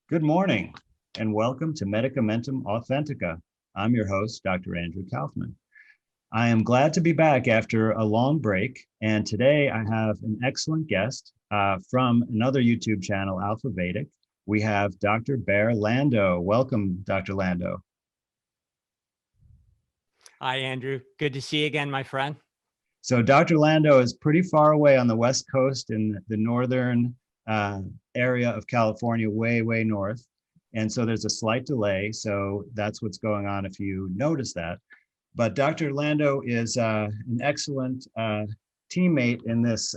Good morning, and welcome to Medicamentum Authentica. I'm your host, Dr. Andrew Kaufman. I am glad to be back after a long break, and today I have an excellent guest from another YouTube channel, Alpha Vedic. We have Dr. Barre Lando. Welcome, Dr. Lando. Hi, Andrew. Good to see you again, my friend. So Dr. Lando is pretty far away on the West Coast in the northern area of California, way north. And so there's a slight delay. So that's what's going on if you notice that. But Dr. Lando is an excellent teammate in this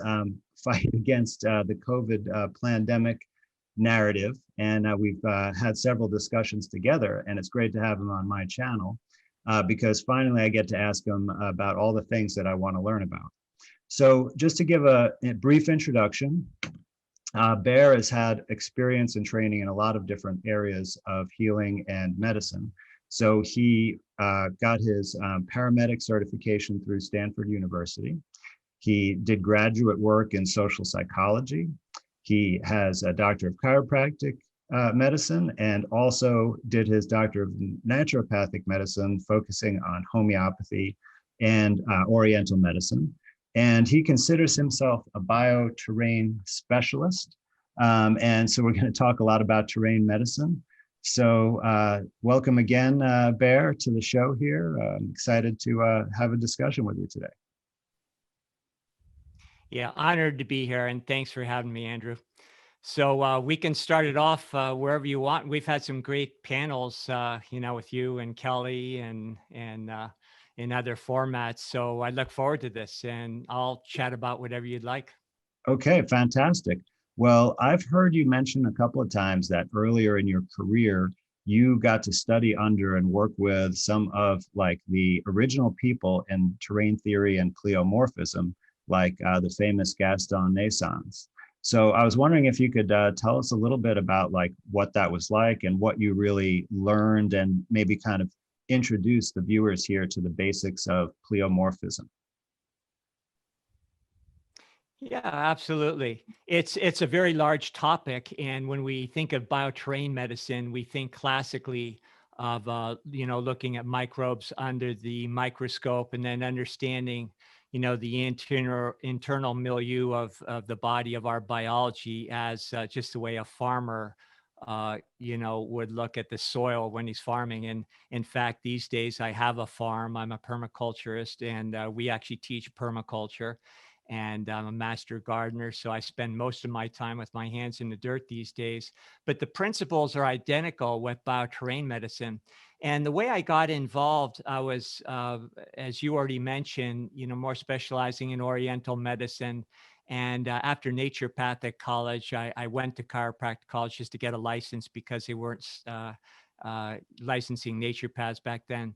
fight against the COVID pandemic narrative. And we've had several discussions together, and it's great to have him on my channel because finally I get to ask him about all the things that I want to learn about. So just to give a brief introduction, Barre has had experience and training in a lot of different areas of healing and medicine. So he got his paramedic certification through Stanford University. He did graduate work in social psychology. He has a doctor of chiropractic medicine and also did his doctor of naturopathic medicine, focusing on homeopathy and oriental medicine. And he considers himself a bioterrain specialist. And so we're going to talk a lot about terrain medicine. So welcome again, Barre, to the show here. I'm excited to have a discussion with you today. Yeah, honored to be here, and thanks for having me, Andrew. So we can start it off wherever you want. We've had some great panels, with you and Kelly and in other formats. So I look forward to this, and I'll chat about whatever you'd like. Okay, fantastic. Well, I've heard you mention a couple of times that earlier in your career, you got to study under and work with some of like the original people in terrain theory and Pleiomorphism, like the famous Gaston Naessens. So I was wondering if you could tell us a little bit about like what that was like and what you really learned, and maybe kind of introduce the viewers here to the basics of Pleiomorphism. Yeah, absolutely. It's a very large topic, and when we think of bioterrain medicine, we think classically of looking at microbes under the microscope and then understanding the internal milieu of the body, of our biology, as just the way a farmer would look at the soil when he's farming. And in fact, these days I have a farm. I'm a permaculturist, and we actually teach permaculture. And I'm a master gardener, so I spend most of my time with my hands in the dirt these days. But the principles are identical with bioterrain medicine. And the way I got involved, I was, as you already mentioned, more specializing in Oriental medicine. And after naturopathic college, I went to chiropractic college just to get a license because they weren't licensing naturopaths back then.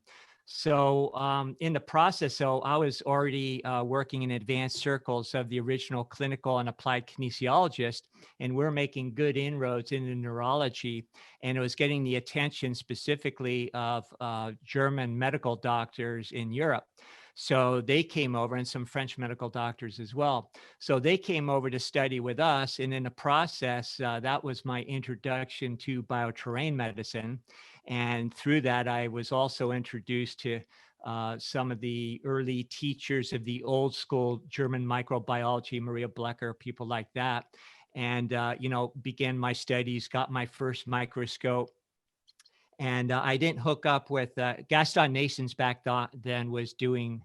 So in the process, so I was already working in advanced circles of the original clinical and applied kinesiologist, and we're making good inroads into neurology. And it was getting the attention specifically of German medical doctors in Europe. So they came over, and some French medical doctors as well. So they came over to study with us. And in the process, that was my introduction to bioterrain medicine. And through that, I was also introduced to some of the early teachers of the old school German microbiology, Maria Blecher, people like that. And, began my studies, got my first microscope. And I didn't hook up with Gaston Naessens back then was doing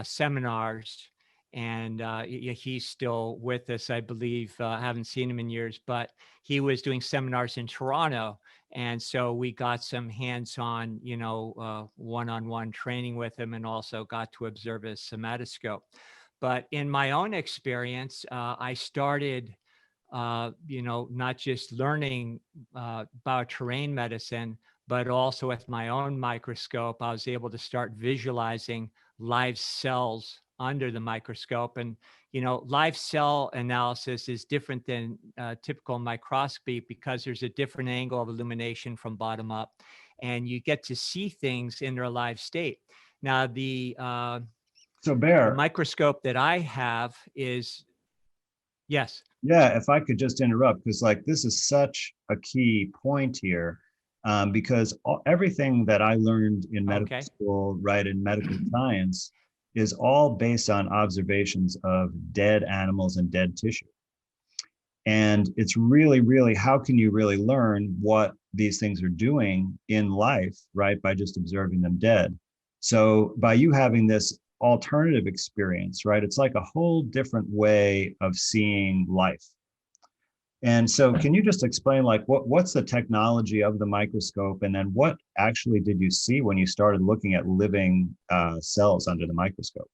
seminars. And he's still with us, I believe. I haven't seen him in years, but he was doing seminars in Toronto. And so we got some hands-on, one-on-one training with him, and also got to observe his somatoscope. But in my own experience, I started, not just learning bioterrain medicine, but also with my own microscope, I was able to start visualizing live cells under the microscope. And, live cell analysis is different than typical microscopy because there's a different angle of illumination from bottom up, and you get to see things in their live state. Now, the So Barre, microscope that I have is Yes. Yeah, if I could just interrupt, because like this is such a key point here, because everything that I learned in medical Okay. school, right, in medical science, is all based on observations of dead animals and dead tissue. And it's really, really, how can you really learn what these things are doing in life, right, by just observing them dead? So by you having this alternative experience, right, it's like a whole different way of seeing life. And so can you just explain like what's the technology of the microscope, and then what actually did you see when you started looking at living cells under the microscope?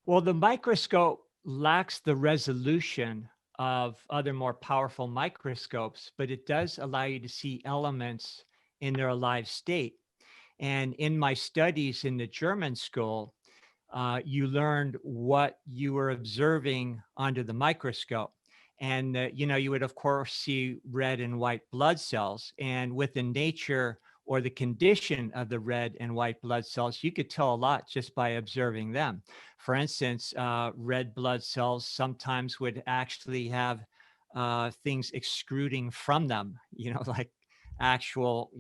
Well, the microscope lacks the resolution of other more powerful microscopes, but it does allow you to see elements in their alive state. And in my studies in the German school, you learned what you were observing under the microscope. And, you would, of course, see red and white blood cells. And with the nature or the condition of the red and white blood cells, you could tell a lot just by observing them. For instance, red blood cells sometimes would actually have things extruding from them, like actual,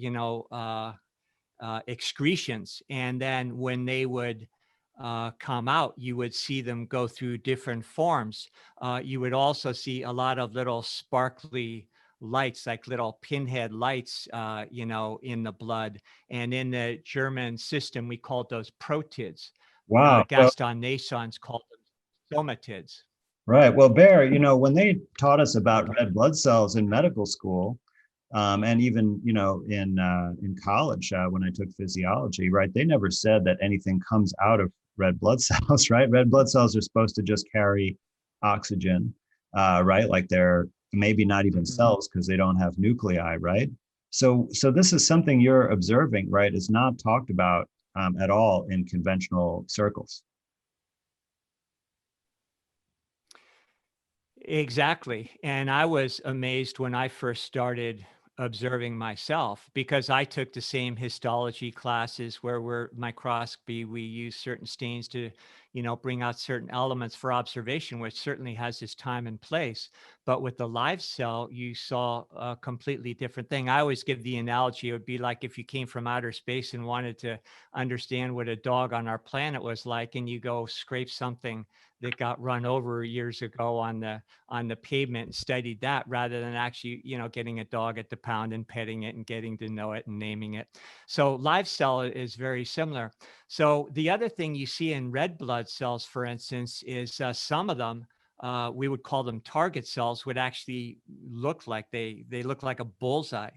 excretions. And then when they would come out, you would see them go through different forms. You would also see a lot of little sparkly lights, like little pinhead lights, in the blood. And in the German system, we called those protids. Wow. Well, Gaston Nassans called them somatids. right. Well, Bear, when they taught us about red blood cells in medical school, and even in college when I took physiology, right, they never said that anything comes out of red blood cells, right? Red blood cells are supposed to just carry oxygen, right? Like they're maybe not even Mhm. cells because they don't have nuclei, right? So this is something you're observing, right? Is not talked about at all in conventional circles. Exactly. And I was amazed when I first started observing myself because I took the same histology classes where we're microscopy. We use certain stains to, bring out certain elements for observation, which certainly has its time and place. But with the live cell, you saw a completely different thing. I always give the analogy, it would be like if you came from outer space and wanted to understand what a dog on our planet was like, and you go scrape something that got run over years ago on the pavement and studied that rather than actually, getting a dog at the pound and petting it and getting to know it and naming it. So live cell is very similar. So the other thing you see in red blood cells, for instance, is some of them, we would call them target cells, would actually look like they look like a bullseye.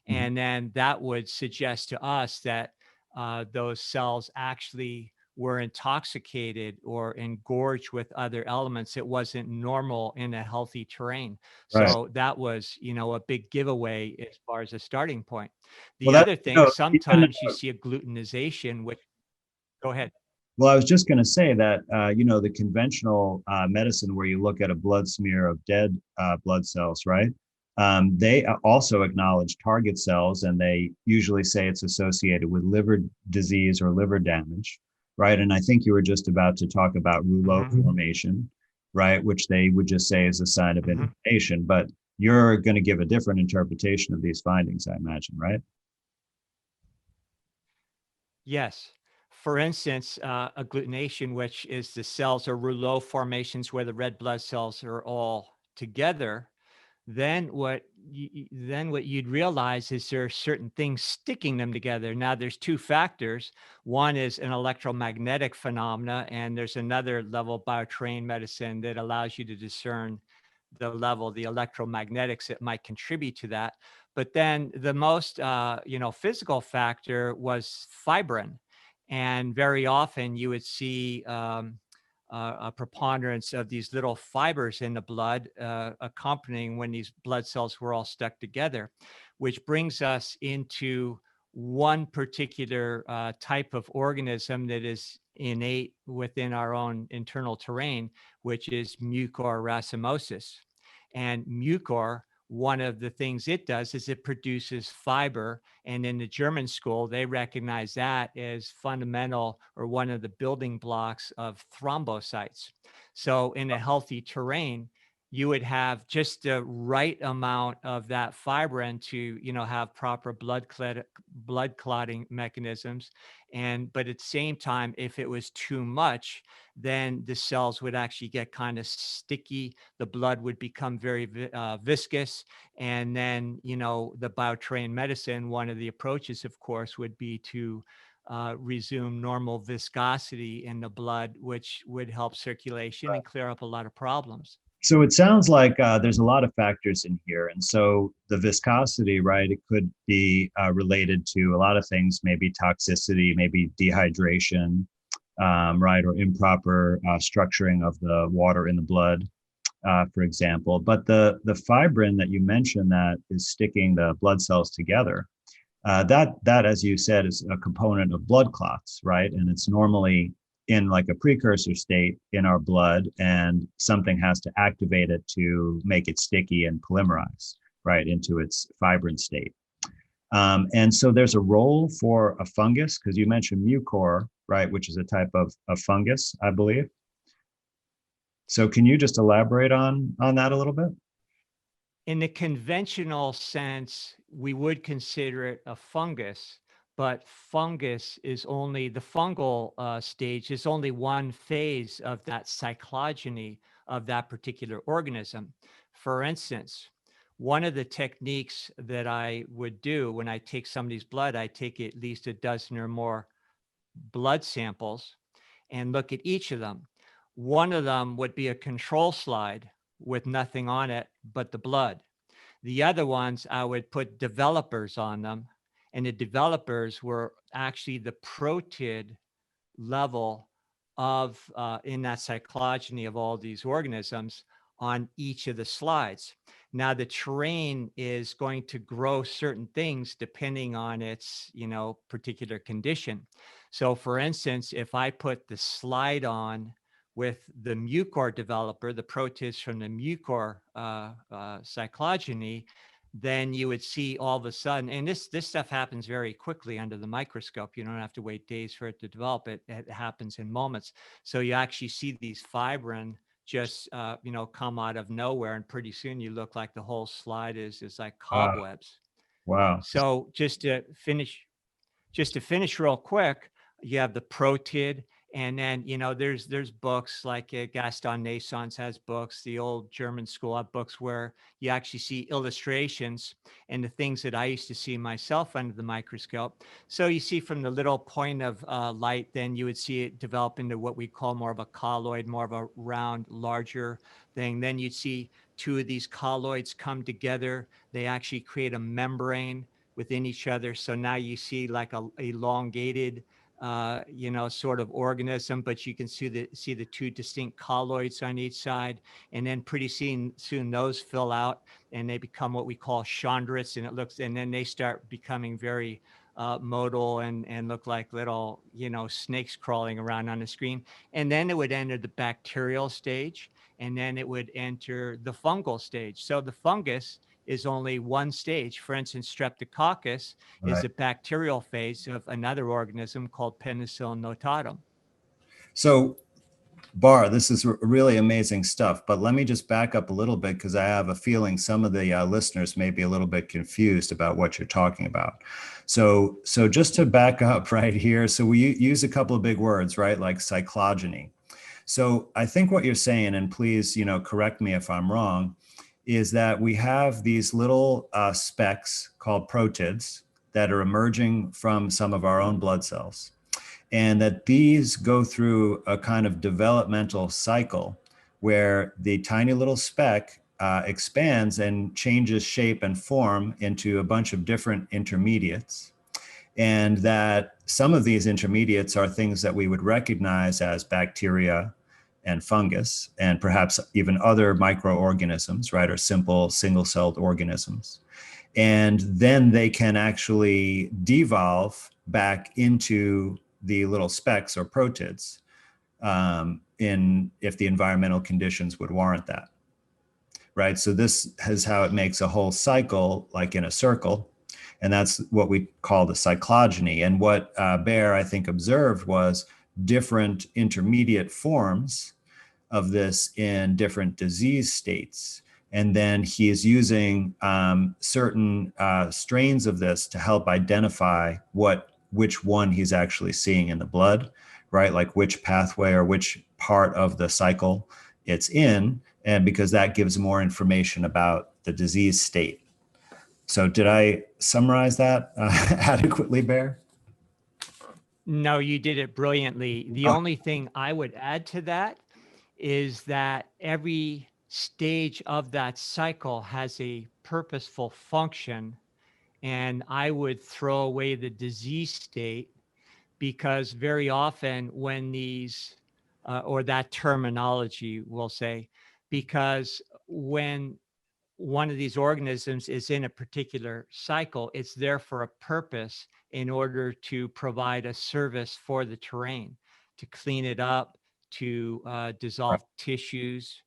Mhm. And then that would suggest to us that those cells actually were intoxicated or engorged with other elements. It wasn't normal in a healthy terrain. Right. So that was, a big giveaway as far as a starting point. Well, The that other thing, even sometimes you see a glutenization, which, go ahead. well, I was just going to say that, the conventional medicine where you look at a blood smear of dead blood cells, right? They also acknowledge target cells, and they usually say it's associated with liver disease or liver damage, right? And I think you were just about to talk about rouleau Mhm, formation, right? Which they would just say is a sign of mhm. inflammation. But you're going to give a different interpretation of these findings, I imagine, right? Yes. For instance, agglutination, which is the cells or rouleau formations where the red blood cells are all together, then what you'd realize is there are certain things sticking them together. Now there's two factors. One is an electromagnetic phenomena, and there's another level of biotrain medicine that allows you to discern the level, the electromagnetics that might contribute to that. But then the most physical factor was fibrin. And very often you would see a preponderance of these little fibers in the blood accompanying when these blood cells were all stuck together, which brings us into one particular type of organism that is innate within our own internal terrain, which is mucor racemosus. And mucor one of the things it does is it produces fiber. And in the German school, they recognize that as fundamental or one of the building blocks of thrombocytes. So in a healthy terrain, you would have just the right amount of that fibrin to, you know, have proper blood clotting mechanisms. But at the same time, if it was too much, then the cells would actually get kind of sticky. The blood would become very viscous. And then, you know, the biotrain medicine, one of the approaches, of course, would be to resume normal viscosity in the blood, which would help circulation and clear up a lot of problems. So it sounds like there's a lot of factors in here. And so the viscosity, right, it could be related to a lot of things, maybe toxicity, maybe dehydration, right, or improper structuring of the water in the blood, for example. But the fibrin that you mentioned that is sticking the blood cells together, that, as you said, is a component of blood clots, right? And it's normally in like a precursor state in our blood, and something has to activate it to make it sticky and polymerize, right, into its fibrin state. And so there's a role for a fungus, because you mentioned mucor, right, which is a type of fungus, I believe. So can you just elaborate on that a little bit? In the conventional sense, we would consider it a fungus, but fungus is only the fungal stage is only one phase of that cyclogeny of that particular organism. For instance, one of the techniques that I would do when I take somebody's blood, I take at least a dozen or more blood samples and look at each of them. One of them would be a control slide with nothing on it but the blood. The other ones, I would put developers on them, and the developers were actually the protid level of in that cyclogeny of all these organisms on each of the slides. Now the terrain is going to grow certain things depending on its, you know, particular condition. So for instance, if I put the slide on with the mucor developer, the protists from the mucor cyclogeny, then you would see all of a sudden, and this stuff happens very quickly under the microscope. You don't have to wait days for it to develop. It happens in moments. So you actually see these fibrin just you know, come out of nowhere, and pretty soon you look like the whole slide is like cobwebs. Wow. So just to finish real quick, you have the protid, and then, you know, there's books like Gaston Naissance has books, the old German school have books where you actually see illustrations and the things that I used to see myself under the microscope. So you see from the little point of light, then you would see it develop into what we call more of a colloid, more of a round, larger thing. Then you'd see two of these colloids come together. They actually create a membrane within each other. So now you see like a elongated, you know, sort of organism, but you can see the two distinct colloids on each side. And then pretty soon those fill out and they become what we call chondrites, and then they start becoming very modal and look like little, you know, snakes crawling around on the screen. And then it would enter the bacterial stage, and then it would enter the fungal stage. So the fungus is only one stage. For instance, streptococcus is a bacterial phase of another organism called Penicillium notatum. So, Bar, this is really amazing stuff, but let me just back up a little bit, because I have a feeling some of the listeners may be a little bit confused about what you're talking about. So just to back up right here, so we use a couple of big words, right, like cyclogeny. So I think what you're saying, and please, you know, correct me if I'm wrong, is that we have these little specks called protids that are emerging from some of our own blood cells, and that these go through a kind of developmental cycle where the tiny little speck expands and changes shape and form into a bunch of different intermediates. And that some of these intermediates are things that we would recognize as bacteria and fungus, and perhaps even other microorganisms, right, or simple single-celled organisms. And then they can actually devolve back into the little specks or protids if the environmental conditions would warrant that. right? So this is how it makes a whole cycle, like in a circle. And that's what we call the cyclogeny. And what Barre, I think, observed was different intermediate forms of this in different disease states. And then he is using certain strains of this to help identify which one he's actually seeing in the blood, right? Like which pathway or which part of the cycle it's in, and because that gives more information about the disease state. So did I summarize that adequately, Barre? No, you did it brilliantly. The only thing I would add to that is that every stage of that cycle has a purposeful function. And I would throw away the disease state, because very often when these, or that terminology, we'll say, because when one of these organisms is in a particular cycle, it's there for a purpose in order to provide a service for the terrain, to clean it up, to dissolve tissues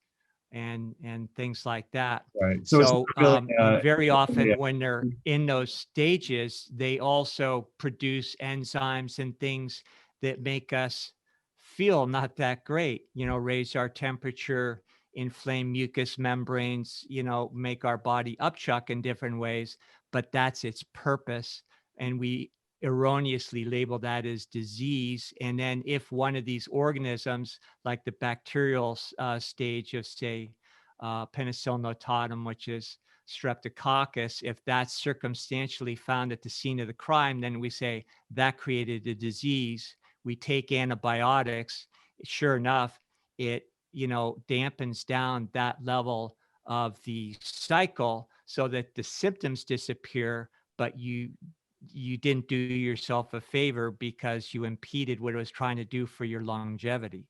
and things like that. Right. So it's not So, really, and very really often when they're in those stages, they also produce enzymes and things that make us feel not that great, raise our temperature, inflame mucous membranes, make our body upchuck in different ways, but that's its purpose. And we erroneously label that as disease. And then if one of these organisms, like the bacterial stage of, say, penicillin notatum, which is streptococcus, if that's circumstantially found at the scene of the crime, then we say that created a disease. We take antibiotics. Sure enough, it dampens down that level of the cycle so that the symptoms disappear, but you didn't do yourself a favor because you impeded what it was trying to do for your longevity.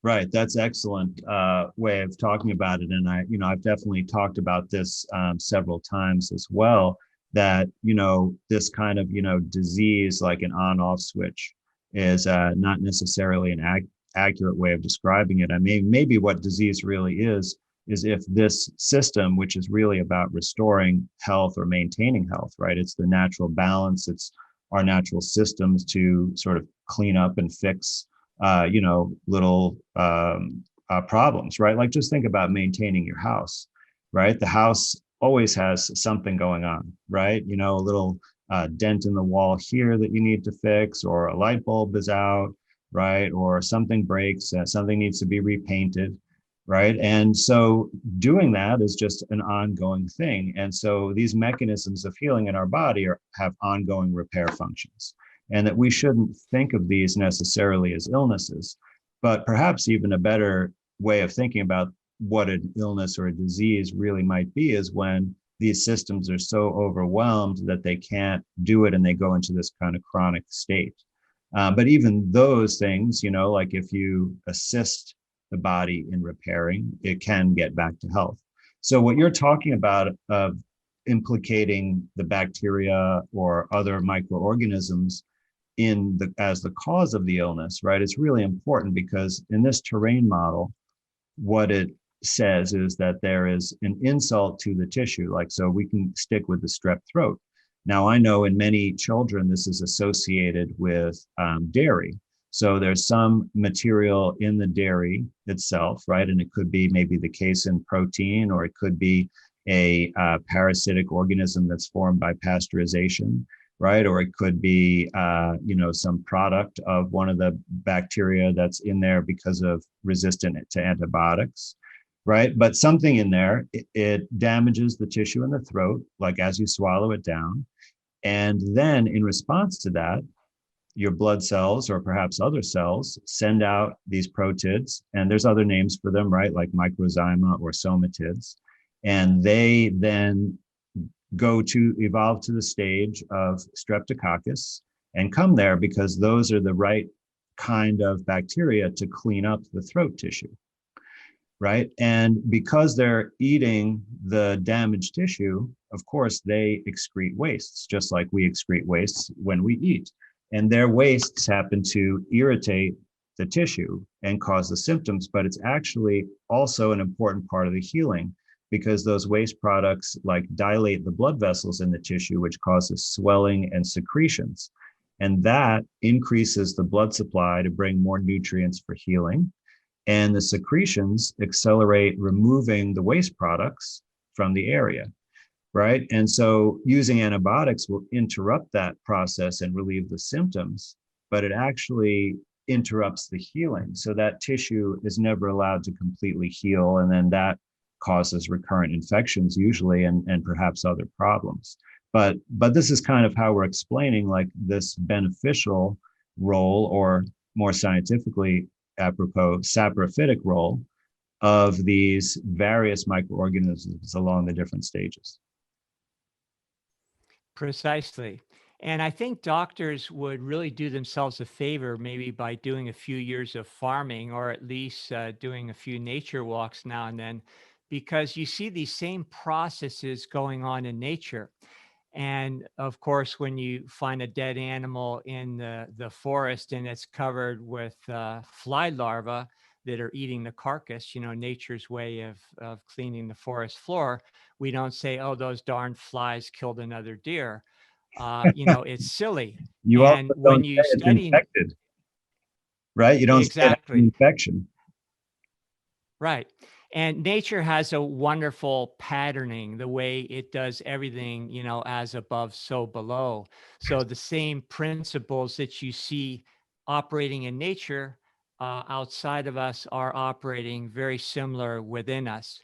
Right. That's excellent way of talking about it. And I've definitely talked about this several times as well, that, this kind of, disease, like an on-off switch, is not necessarily an accurate way of describing it. I mean, maybe what disease really is if this system, which is really about restoring health or maintaining health, right? It's the natural balance. It's our natural systems to sort of clean up and fix little problems, right? Like just think about maintaining your house, right? The house always has something going on, right? A little dent in the wall here that you need to fix, or a light bulb is out, right? Or something breaks, something needs to be repainted, right? And so doing that is just an ongoing thing. And so these mechanisms of healing in our body have ongoing repair functions, and that we shouldn't think of these necessarily as illnesses, but perhaps even a better way of thinking about what an illness or a disease really might be is when these systems are so overwhelmed that they can't do it and they go into this kind of chronic state. But even those things, like if you assist the body in repairing, it can get back to health. So what you're talking about of implicating the bacteria or other microorganisms as the cause of the illness, right? It's really important, because in this terrain model, what it says is that there is an insult to the tissue. Like, so we can stick with the strep throat. Now, I know in many children, this is associated with dairy. So there's some material in the dairy itself, right? And it could be maybe the casein protein, or it could be a parasitic organism that's formed by pasteurization, right? Or it could be, some product of one of the bacteria that's in there because of resistant to antibiotics, right? But something in there, it damages the tissue in the throat, like as you swallow it down. And then in response to that, your blood cells, or perhaps other cells, send out these protids, and there's other names for them, right? Like microzyma or somatids. And they then evolve to the stage of streptococcus and come there because those are the right kind of bacteria to clean up the throat tissue, right? And because they're eating the damaged tissue, of course, they excrete wastes, just like we excrete wastes when we eat. And their wastes happen to irritate the tissue and cause the symptoms, but it's actually also an important part of the healing, because those waste products like dilate the blood vessels in the tissue, which causes swelling and secretions. And that increases the blood supply to bring more nutrients for healing. And the secretions accelerate removing the waste products from the area, right? And so using antibiotics will interrupt that process and relieve the symptoms, but it actually interrupts the healing. So that tissue is never allowed to completely heal. And then that causes recurrent infections usually, and perhaps other problems. But this is kind of how we're explaining like this beneficial role, or more scientifically apropos, saprophytic role of these various microorganisms along the different stages. Precisely. And I think doctors would really do themselves a favor maybe by doing a few years of farming, or at least doing a few nature walks now and then, because you see these same processes going on in nature. And of course, when you find a dead animal in the forest and it's covered with fly larvae that are eating the carcass, nature's way of cleaning the forest floor, we don't say, oh, those darn flies killed another deer. It's silly. You also And when don't you say it's study, infected, right? You don't say it has an exactly. infection. Right. And nature has a wonderful patterning, the way it does everything, as above, so below. So the same principles that you see operating in nature outside of us are operating very similar within us.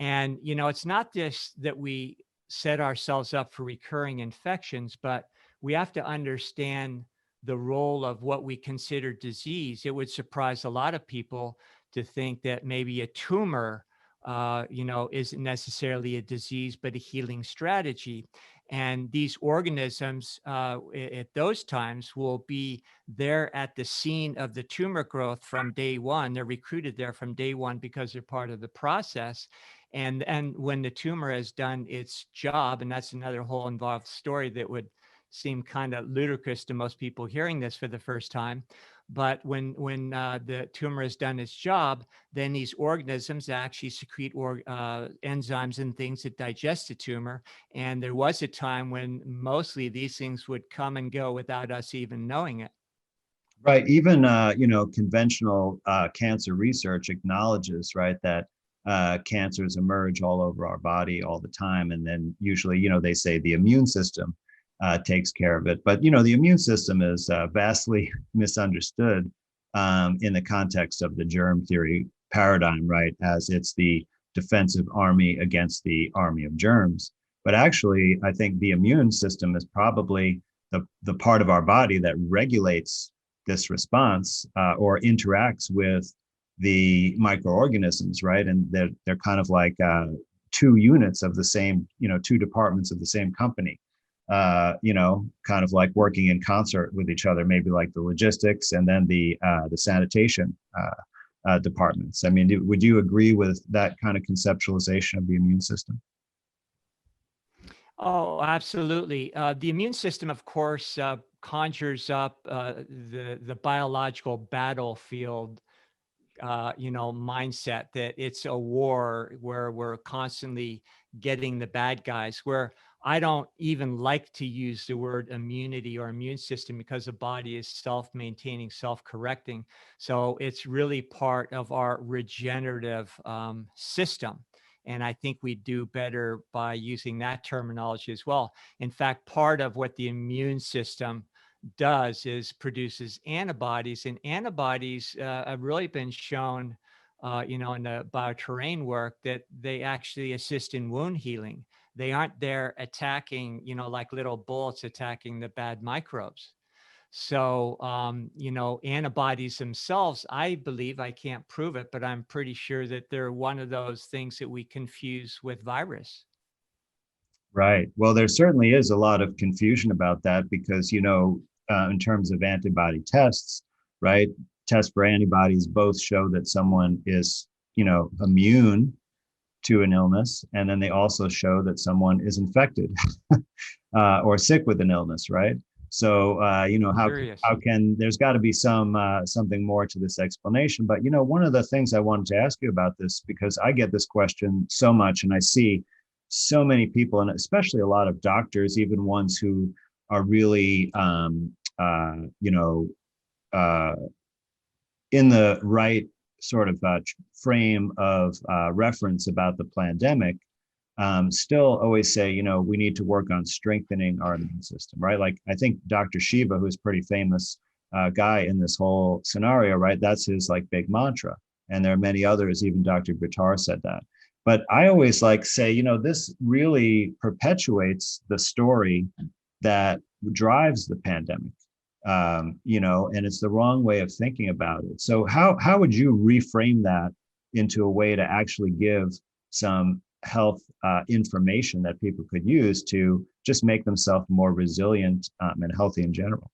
And, it's not just that we set ourselves up for recurring infections, but we have to understand the role of what we consider disease. It would surprise a lot of people to think that maybe a tumor, isn't necessarily a disease, but a healing strategy. And these organisms at those times will be there at the scene of the tumor growth from day one. They're recruited there from day one because they're part of the process. And when the tumor has done its job, and that's another whole involved story that would seem kind of ludicrous to most people hearing this for the first time. But when the tumor has done its job, then these organisms actually secrete enzymes and things that digest the tumor. And there was a time when mostly these things would come and go without us even knowing it. Right. Even, conventional cancer research acknowledges, right, that cancers emerge all over our body all the time. And then usually, they say the immune system takes care of it. But, the immune system is vastly misunderstood in the context of the germ theory paradigm, right, as it's the defensive army against the army of germs. But actually, I think the immune system is probably the part of our body that regulates this response or interacts with the microorganisms, right? And they're kind of like two units of the same, two departments of the same company, kind of like working in concert with each other, maybe like the logistics and then the sanitation departments. I mean, would you agree with that kind of conceptualization of the immune system? Oh, absolutely. The immune system, of course, conjures up the biological battlefield, mindset that it's a war where we're constantly getting the bad guys. Where I don't even like to use the word immunity or immune system, because the body is self-maintaining, self-correcting. So it's really part of our regenerative system. And I think we do better by using that terminology as well. In fact, part of what the immune system does is produces antibodies, and antibodies have really been shown, in the bioterrain work, that they actually assist in wound healing. They aren't there attacking, like little bullets attacking the bad microbes. So, antibodies themselves, I believe, I can't prove it, but I'm pretty sure that they're one of those things that we confuse with virus. Right. Well, there certainly is a lot of confusion about that because, in terms of antibody tests, right? Tests for antibodies both show that someone is, immune to an illness, and then they also show that someone is infected or sick with an illness, right? So, Curious. how can, there's got to be something more to this explanation. But, one of the things I wanted to ask you about this, because I get this question so much and I see so many people, and especially a lot of doctors, even ones who are really, uh, in the right sort of frame of reference about the pandemic, still always say, we need to work on strengthening our immune system, right? Like I think Dr. Shiva, who's a pretty famous guy in this whole scenario, right? That's his like big mantra. And there are many others, even Dr. Guttar said that. But I always like say, this really perpetuates the story that drives the pandemic, and it's the wrong way of thinking about it. So how would you reframe that into a way to actually give some health information that people could use to just make themselves more resilient and healthy in general?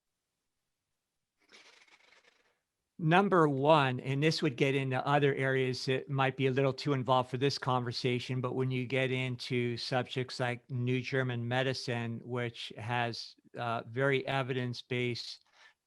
Number one, and this would get into other areas that might be a little too involved for this conversation, but when you get into subjects like New German medicine, which has very evidence-based,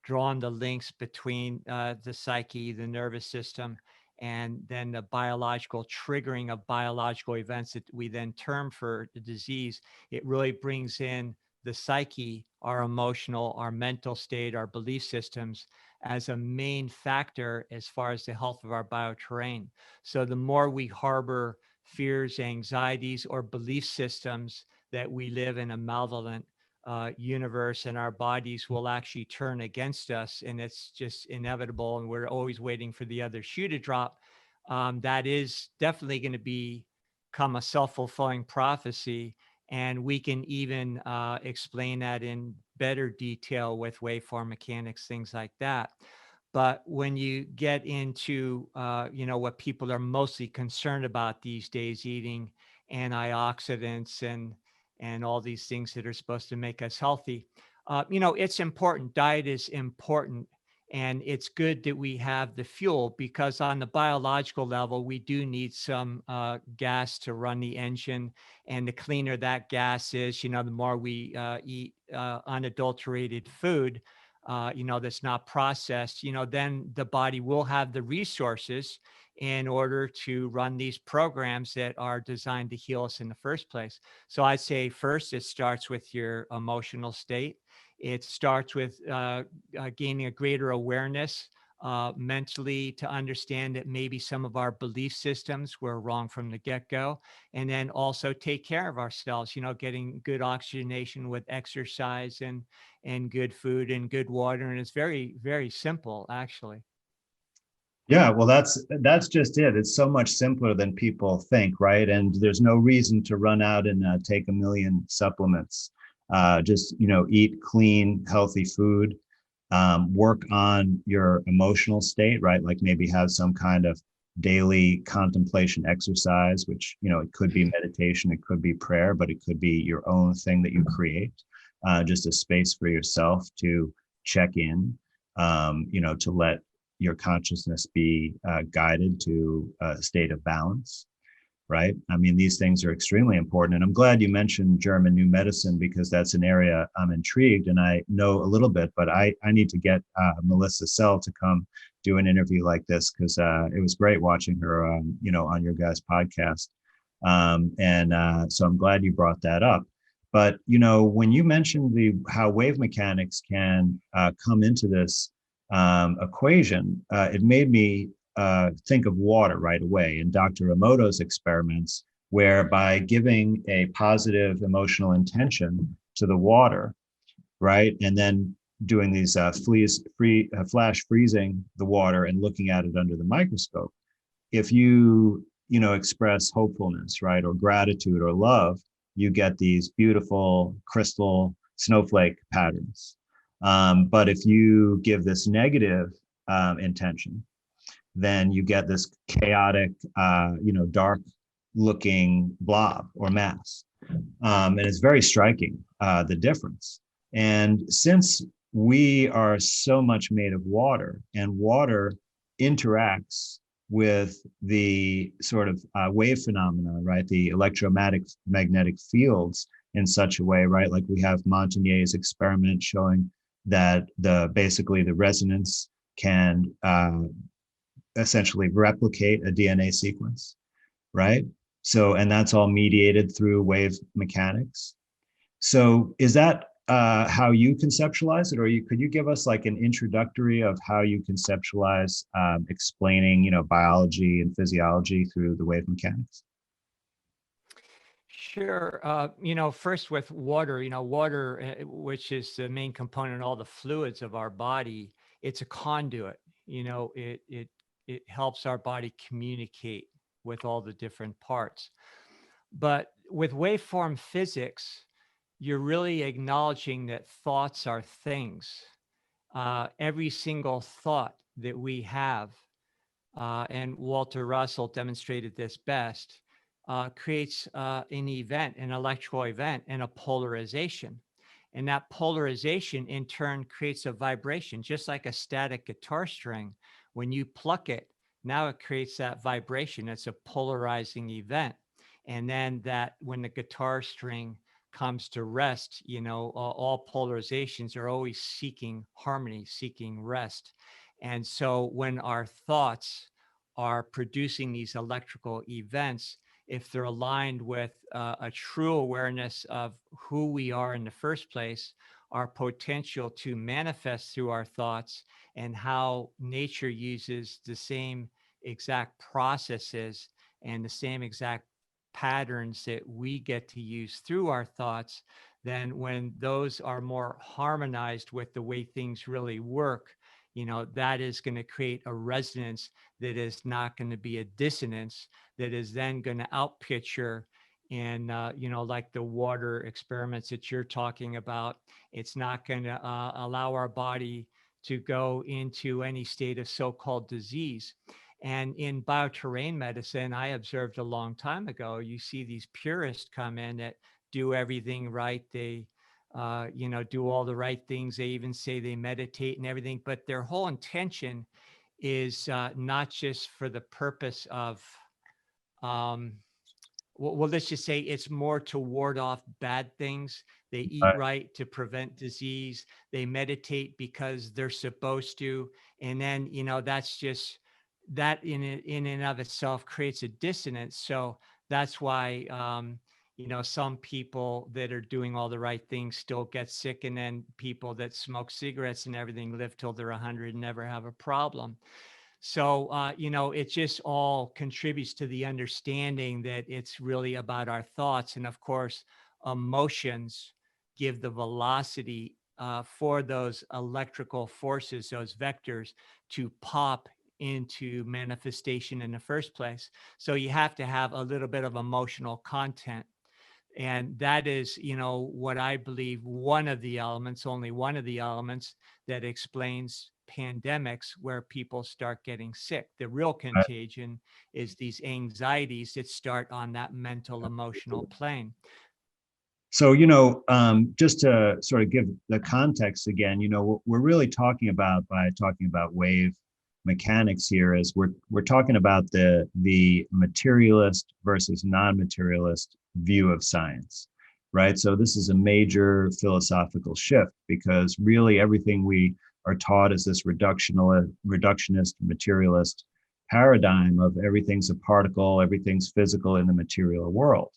drawn the links between the psyche, the nervous system, and then the biological triggering of biological events that we then term for the disease, it really brings in the psyche, our emotional, our mental state, our belief systems as a main factor as far as the health of our bioterrain. So the more we harbor fears, anxieties, or belief systems that we live in a malevolent universe, and our bodies will actually turn against us, and it's just inevitable, and we're always waiting for the other shoe to drop. That is definitely going to become a self-fulfilling prophecy, and we can even explain that in better detail with waveform mechanics, things like that. But when you get into, what people are mostly concerned about these days, eating antioxidants and all these things that are supposed to make us healthy, it's important. Diet is important. And it's good that we have the fuel, because on the biological level, we do need some gas to run the engine. And the cleaner that gas is, the more we eat unadulterated food, that's not processed, then the body will have the resources in order to run these programs that are designed to heal us in the first place. So I'd say first, it starts with your emotional state. It starts with gaining a greater awareness mentally, to understand that maybe some of our belief systems were wrong from the get-go, and then also take care of ourselves, getting good oxygenation with exercise and good food and good water. And it's very, very simple, actually. Yeah, well, that's just it. It's so much simpler than people think, right? And there's no reason to run out and take a million supplements. Just eat clean, healthy food. Work on your emotional state, right? Like maybe have some kind of daily contemplation exercise, which it could be meditation, it could be prayer, but it could be your own thing that you create. Just a space for yourself to check in, to let your consciousness be guided to a state of balance, right? I mean, these things are extremely important. And I'm glad you mentioned German new medicine, because that's an area I'm intrigued, and I know a little bit, but I need to get Melissa Sell to come do an interview like this, because it was great watching her, on your guys' podcast. So I'm glad you brought that up. But, when you mentioned how wave mechanics can come into this equation, it made me think of water right away, and Dr. Emoto's experiments, where by giving a positive emotional intention to the water, right, and then doing these flash freezing the water and looking at it under the microscope, if you express hopefulness, right, or gratitude or love, you get these beautiful crystal snowflake patterns. But if you give this negative intention, then you get this chaotic, dark looking blob or mass. And it's very striking, the difference. And since we are so much made of water, and water interacts with the sort of wave phenomena, right? The electromagnetic fields in such a way, right? Like we have Montagnier's experiment showing that basically the resonance can essentially replicate a DNA sequence, right? So, and that's all mediated through wave mechanics. So is that how you conceptualize it, or could you give us like an introductory of how you conceptualize explaining, biology and physiology through the wave mechanics? Sure. First with water, water, which is the main component of all the fluids of our body, it's a conduit. It helps our body communicate with all the different parts. But with waveform physics, you're really acknowledging that thoughts are things. Every single thought that we have, and Walter Russell demonstrated this best, creates an event, an electrical event, and a polarization. And that polarization in turn creates a vibration, just like a static guitar string. When you pluck it, now it creates that vibration. It's a polarizing event. And then that when the guitar string comes to rest, all polarizations are always seeking harmony, seeking rest. And so when our thoughts are producing these electrical events, if they're aligned with a true awareness of who we are in the first place, our potential to manifest through our thoughts, and how nature uses the same exact processes and the same exact patterns that we get to use through our thoughts, then when those are more harmonized with the way things really work, that is going to create a resonance that is not going to be a dissonance, that is then going to outpicture. And, like the water experiments that you're talking about, it's not going to allow our body to go into any state of so-called disease. And in bioterrain medicine, I observed a long time ago, you see these purists come in that do everything right. They do all the right things. They even say they meditate and everything, but their whole intention is not just for the purpose of, well, let's just say it's more to ward off bad things. They eat right to prevent disease. They meditate because they're supposed to. And then, that's just, that in and of itself creates a dissonance. So that's why, some people that are doing all the right things still get sick, and then people that smoke cigarettes and everything live till they're 100 and never have a problem. So, it just all contributes to the understanding that it's really about our thoughts. And of course, emotions give the velocity for those electrical forces, those vectors, to pop into manifestation in the first place. So you have to have a little bit of emotional content. And that is, what I believe one of the elements, only one of the elements that explains pandemics where people start getting sick. The real contagion is these anxieties that start on that mental, emotional plane. So, just to sort of give the context again, what we're really talking about by talking about wave mechanics here is we're talking about the materialist versus non-materialist view of science, right? So this is a major philosophical shift, because really everything we are taught is this reductionist materialist paradigm of everything's a particle, everything's physical in the material world.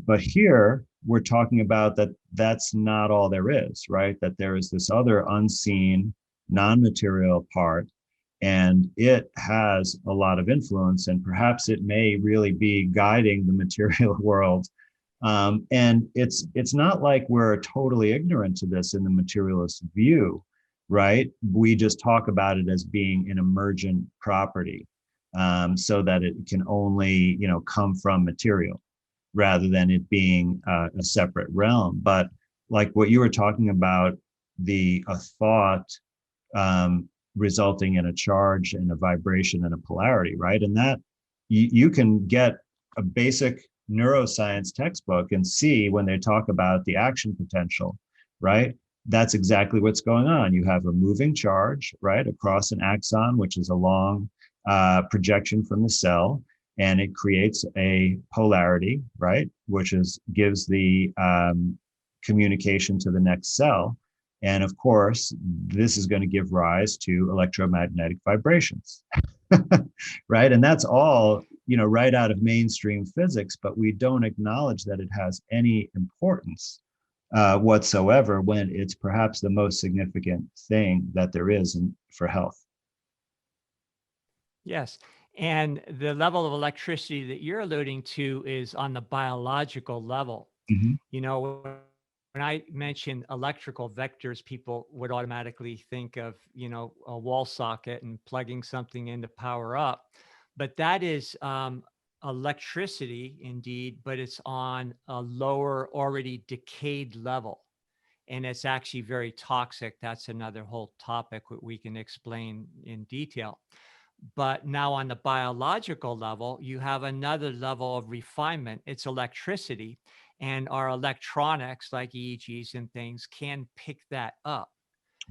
But here we're talking about that's not all there is, right? That there is this other unseen, non-material part, and it has a lot of influence, and perhaps it may really be guiding the material world. And it's not like we're totally ignorant to this in the materialist view, right? We just talk about it as being an emergent property, so that it can only, come from material, rather than it being a separate realm. But like what you were talking about, a thought resulting in a charge and a vibration and a polarity, right? And that you can get a basic neuroscience textbook and see when they talk about the action potential, right? That's exactly what's going on. You have a moving charge, right, across an axon, which is a long projection from the cell. and it creates a polarity, right? Which gives the communication to the next cell. And of course, this is going to give rise to electromagnetic vibrations, right? And that's all, right out of mainstream physics, but we don't acknowledge that it has any importance whatsoever when it's perhaps the most significant thing that there is for health. Yes. And the level of electricity that you're alluding to is on the biological level. Mhm. You know, when I mention electrical vectors, people would automatically think of, a wall socket and plugging something in to power up. But that is electricity indeed, but it's on a lower, already decayed level. And it's actually very toxic. That's another whole topic that we can explain in detail. But now on the biological level, you have another level of refinement. It's electricity, and our electronics like EEGs and things can pick that up.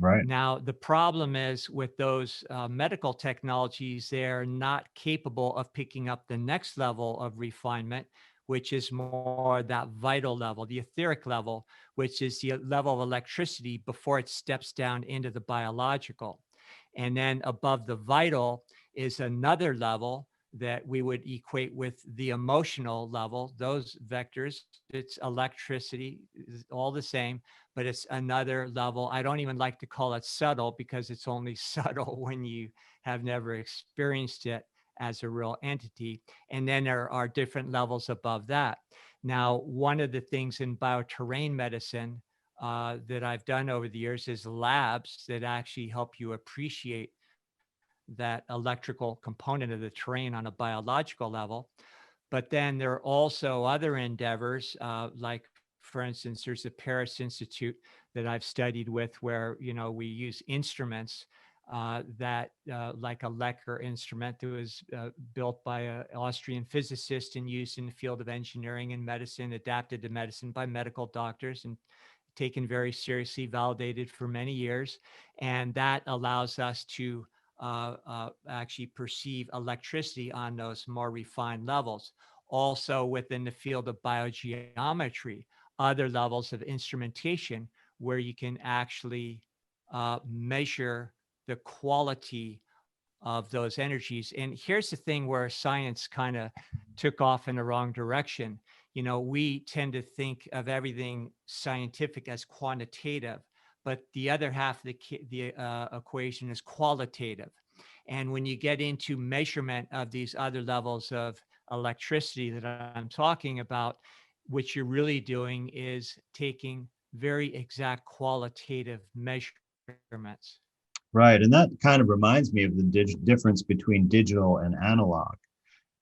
Right. Now, the problem is with those medical technologies, they're not capable of picking up the next level of refinement, which is more that vital level, the etheric level, which is the level of electricity before it steps down into the biological. And then above the vital is another level that we would equate with the emotional level. Those vectors, it's electricity, is all the same, but it's another level. I don't even like to call it subtle because it's only subtle when you have never experienced it as a real entity. And then there are different levels above that. Now, one of the things in bioterrain medicine that I've done over the years is labs that actually help you appreciate that electrical component of the terrain on a biological level. But then there are also other endeavors, like, for instance, there's a Paris Institute that I've studied with where, we use instruments like a Lecker instrument that was built by an Austrian physicist and used in the field of engineering and medicine, adapted to medicine by medical doctors and taken very seriously, validated for many years. And that allows us to actually perceive electricity on those more refined levels. Also within the field of biogeometry, other levels of instrumentation where you can actually measure the quality of those energies. And here's the thing where science kind of took off in the wrong direction. We tend to think of everything scientific as quantitative, but the other half of the equation is qualitative. And when you get into measurement of these other levels of electricity that I'm talking about, what you're really doing is taking very exact qualitative measurements. Right. And that kind of reminds me of the difference between digital and analog,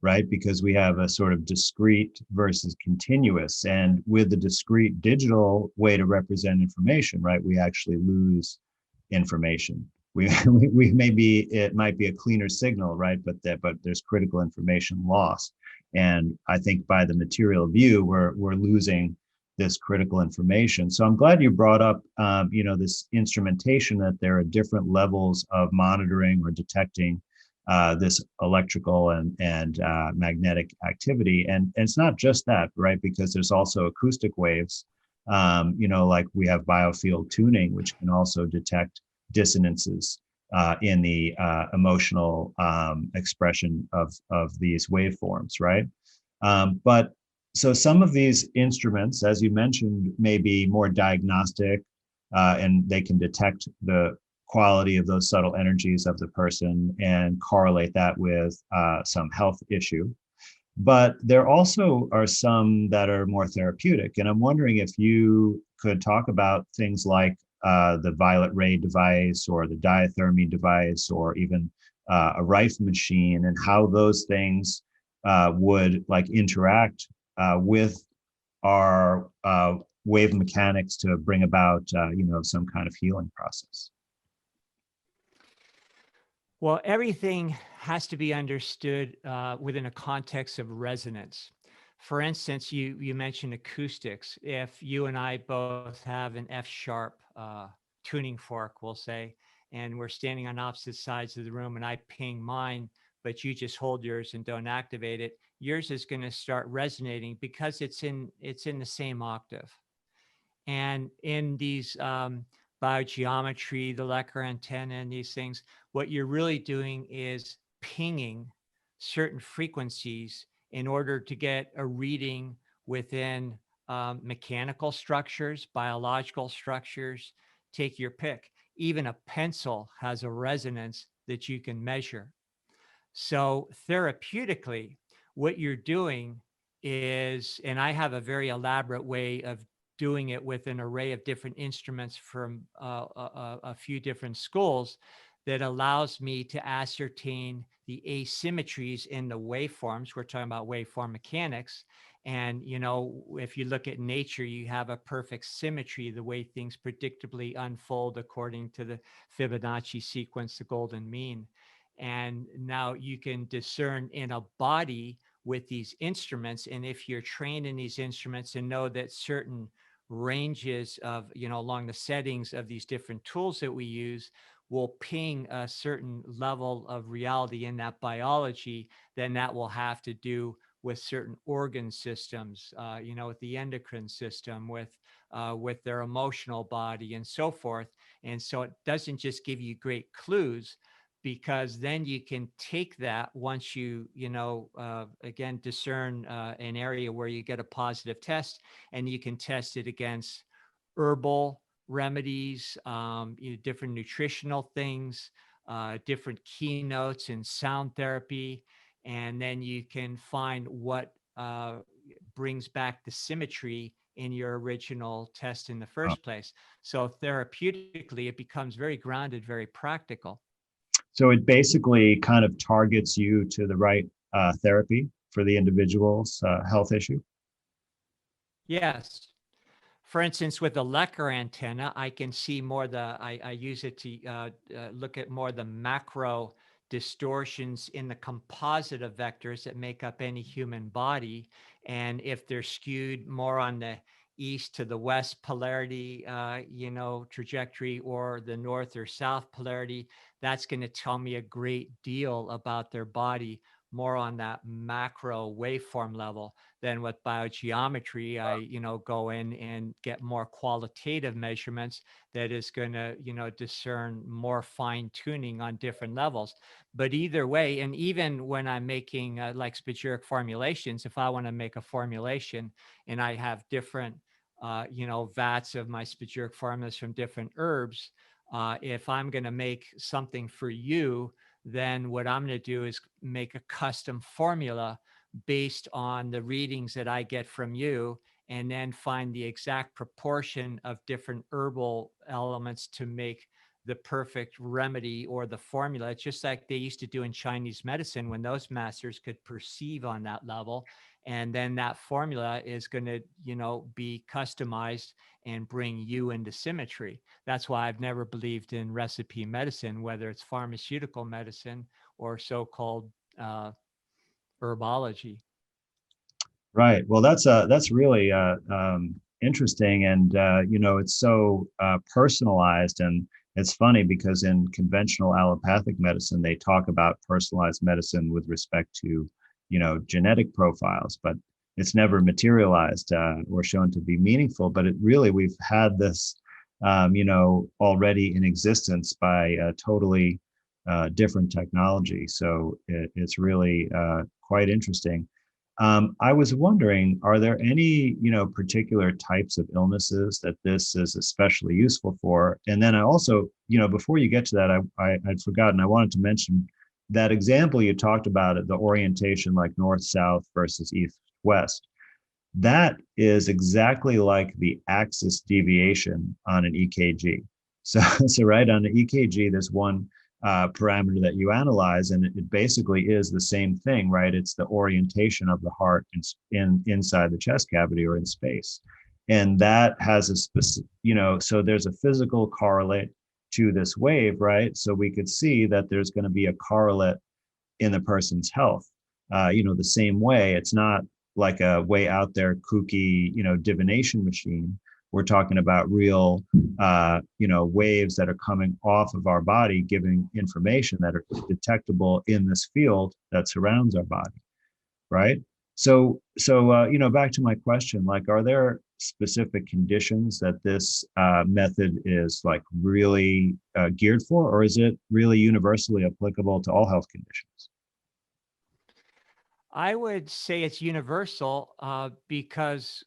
right? Because we have a sort of discrete versus continuous. And with the discrete digital way to represent information, right, we actually lose information. We maybe it might be a cleaner signal, right? But there's critical information lost. And I think by the material view, we're losing this critical information. So I'm glad you brought up, this instrumentation, that there are different levels of monitoring or detecting this electrical and magnetic activity. And it's not just that, right? Because there's also acoustic waves, like we have biofield tuning, which can also detect dissonances in the emotional expression of these waveforms, right? But so some of these instruments, as you mentioned, may be more diagnostic, and they can detect the quality of those subtle energies of the person and correlate that with some health issue. But there also are some that are more therapeutic. And I'm wondering if you could talk about things like the violet ray device or the diathermy device or even a Rife machine, and how those things would like interact with our wave mechanics to bring about, some kind of healing process. Well, everything has to be understood within a context of resonance. For instance, you mentioned acoustics. If you and I both have an F sharp tuning fork, we'll say, and we're standing on opposite sides of the room, and I ping mine, but you just hold yours and don't activate it, yours is going to start resonating because it's in the same octave. And in these biogeometry, the Lecker antenna and these things, what you're really doing is pinging certain frequencies in order to get a reading within mechanical structures, biological structures, take your pick. Even a pencil has a resonance that you can measure. So therapeutically, what you're doing is, and I have a very elaborate way of doing it with an array of different instruments from a few different schools that allows me to ascertain the asymmetries in the waveforms. We're talking about waveform mechanics. And, you know, if you look at nature, you have a perfect symmetry, the way things predictably unfold according to the Fibonacci sequence, the golden mean. And now you can discern in a body with these instruments. And if you're trained in these instruments and know that certain ranges of, you know, along the settings of these different tools that we use will ping a certain level of reality in that biology, then that will have to do with certain organ systems, you know, with the endocrine system, with their emotional body and so forth. And so it doesn't just give you great clues, because then you can take that once you again, discern an area where you get a positive test, and you can test it against herbal remedies, different nutritional things, different keynotes in sound therapy. And then you can find what brings back the symmetry in your original test in the first place. So therapeutically, it becomes very grounded, very practical. So it basically kind of targets you to the right therapy for the individual's health issue. Yes. For instance, with the Lecker antenna, I can see more I use it to look at more the macro distortions in the composite of vectors that make up any human body. And if they're skewed more on the east to the west polarity, trajectory, or the north or south polarity, that's going to tell me a great deal about their body, more on that macro waveform level. Then with biogeometry, I, go in and get more qualitative measurements that is going to, discern more fine tuning on different levels. But either way, and even when I'm making like spagyric formulations, if I want to make a formulation and I have different, vats of my spagyric formulas from different herbs, if I'm going to make something for you, then what I'm going to do is make a custom formula based on the readings that I get from you, and then find the exact proportion of different herbal elements to make the perfect remedy or the formula. It's just like they used to do in Chinese medicine when those masters could perceive on that level. And then that formula is going to, be customized and bring you into symmetry. That's why I've never believed in recipe medicine, whether it's pharmaceutical medicine or so-called herbology. Right. Well, that's really interesting, and it's so personalized, and it's funny because in conventional allopathic medicine they talk about personalized medicine with respect to genetic profiles, but it's never materialized or shown to be meaningful. But we've had this already in existence by a totally different technology. So it's really quite interesting. I was wondering, are there any, particular types of illnesses that this is especially useful for? And then I also, before you get to that, I'd forgotten, I wanted to mention that example you talked about, the orientation like north-south versus east-west. That is exactly like the axis deviation on an EKG. So right on the EKG, there's one parameter that you analyze, and it basically is the same thing, right? It's the orientation of the heart inside the chest cavity or in space, and that has a specific, so there's a physical correlate to this wave, right? So we could see that there's going to be a correlate in the person's health. The same way, it's not like a way out there kooky, divination machine, we're talking about real, waves that are coming off of our body, giving information that are detectable in this field that surrounds our body, right? So back to my question, like, are there specific conditions that this method is like really geared for, or is it really universally applicable to all health conditions? I would say it's universal because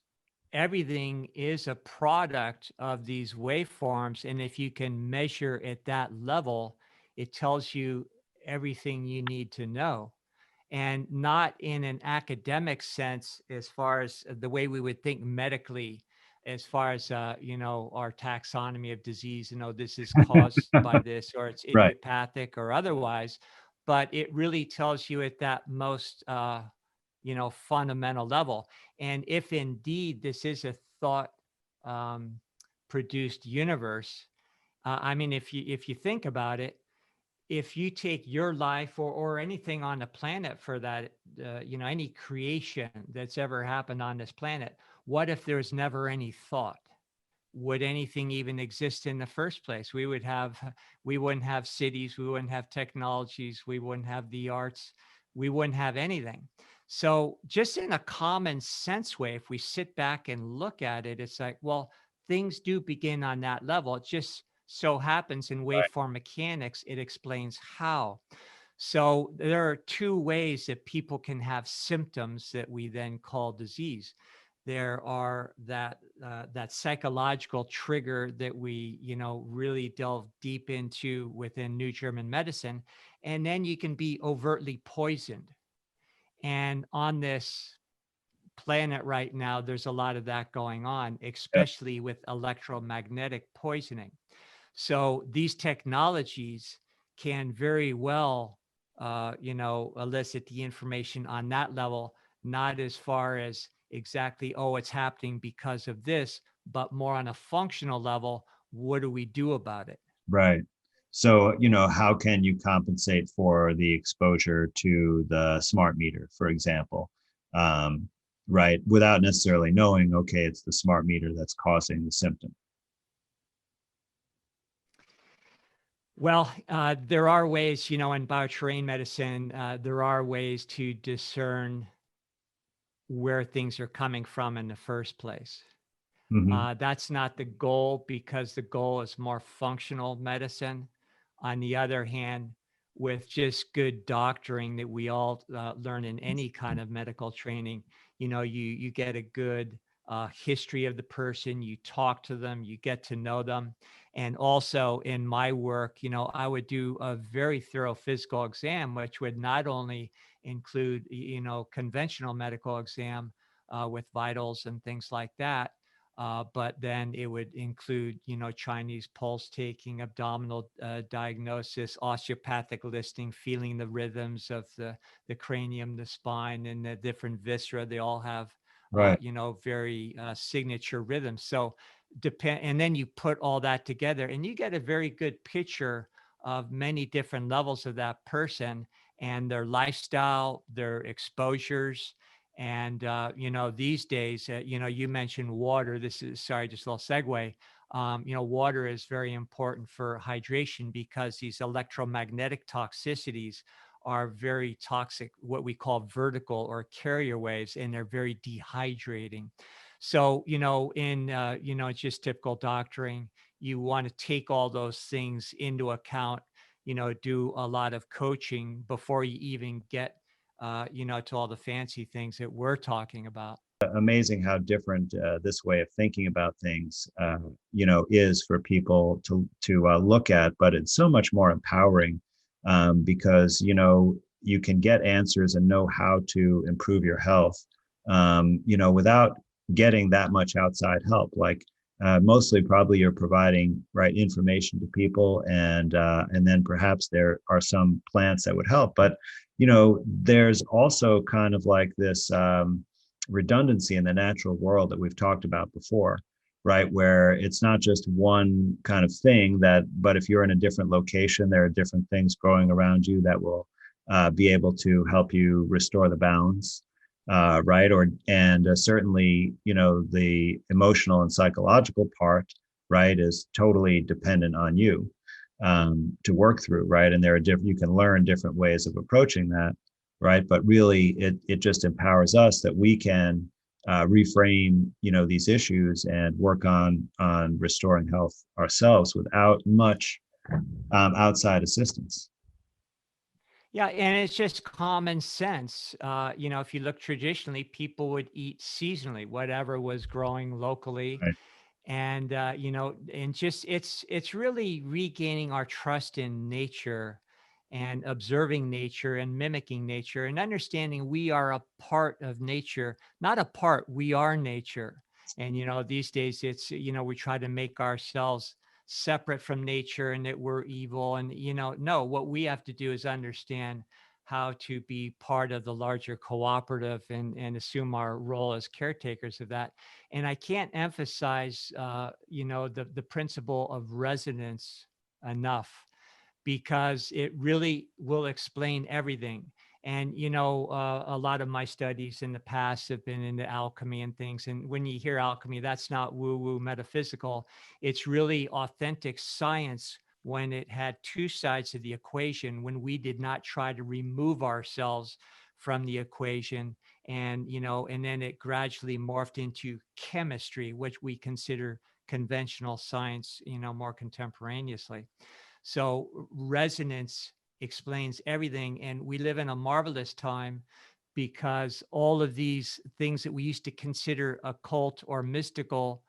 everything is a product of these waveforms. And if you can measure at that level, it tells you everything you need to know. And not in an academic sense, as far as the way we would think medically, as far as, our taxonomy of disease, this is caused by this, or it's Right. idiopathic or otherwise, but it really tells you at that most, fundamental level. And if indeed this is a thought um, produced universe, I mean, if you think about it, if you take your life or anything on the planet for that, any creation that's ever happened on this planet, what if there's never any thought? Would anything even exist in the first place? We wouldn't have cities, we wouldn't have technologies, we wouldn't have the arts, we wouldn't have anything. So just in a common sense way, if we sit back and look at it, it's like, well, things do begin on that level. It just so happens in Right. waveform mechanics, it explains how. So there are two ways that people can have symptoms that we then call disease. There are that psychological trigger that we really delve deep into within New German medicine, and then you can be overtly poisoned. And on this planet right now, there's a lot of that going on, Yeah. especially with electromagnetic poisoning. So these technologies can very well, elicit the information on that level, not as far as exactly, oh, it's happening because of this, but more on a functional level. What do we do about it? Right. So, how can you compensate for the exposure to the smart meter, for example? Um, right. Without necessarily knowing, okay, it's the smart meter that's causing the symptom. Well, there are ways, in bioterrain medicine, there are ways to discern where things are coming from in the first place. Hmm. That's not the goal, because the goal is more functional medicine. On the other hand, with just good doctoring that we all learn in any kind of medical training, you get a good history of the person, you talk to them, you get to know them. And also in my work, I would do a very thorough physical exam, which would not only include, conventional medical exam with vitals and things like that, but then it would include, Chinese pulse taking, abdominal diagnosis, osteopathic listing, feeling the rhythms of the cranium, the spine, and the different viscera. They all have, Right. very signature rhythms. So and then you put all that together and you get a very good picture of many different levels of that person and their lifestyle, their exposures. And these days, you mentioned water. This is, sorry, just a little segue. Water is very important for hydration because these electromagnetic toxicities are very toxic, what we call vertical or carrier waves, and they're very dehydrating. So, it's just typical doctoring. You want to take all those things into account, do a lot of coaching before you even get to all the fancy things that we're talking about. Amazing how different this way of thinking about things, is for people to look at, but it's so much more empowering because you can get answers and know how to improve your health, without getting that much outside help. Like mostly, probably you're providing right information to people, and then perhaps there are some plants that would help, but there's also kind of like this. Redundancy in the natural world that we've talked about before, right? Where it's not just one kind of thing but if you're in a different location, there are different things growing around you that will be able to help you restore the balance. right? And certainly, the emotional and psychological part, right, is totally dependent on you to work through, right? And there are different, you can learn different ways of approaching that, right? But really, it just empowers us that we can reframe, these issues and work on restoring health ourselves without much outside assistance. Yeah, and it's just common sense. If you look traditionally, people would eat seasonally, whatever was growing locally, Right. and and just it's really regaining our trust in nature and observing nature and mimicking nature and understanding we are a part of nature, not a part, we are nature. And these days it's we try to make ourselves separate from nature and that we're evil, and no, what we have to do is understand how to be part of the larger cooperative and assume our role as caretakers of that. And I can't emphasize, the principle of resonance enough, because it really will explain everything. And a lot of my studies in the past have been into alchemy and things. And when you hear alchemy, that's not woo-woo metaphysical. It's really authentic science when it had two sides of the equation, when we did not try to remove ourselves from the equation. And and then it gradually morphed into chemistry, which we consider conventional science, more contemporaneously. So resonance explains everything. And we live in a marvelous time because all of these things that we used to consider occult or mystical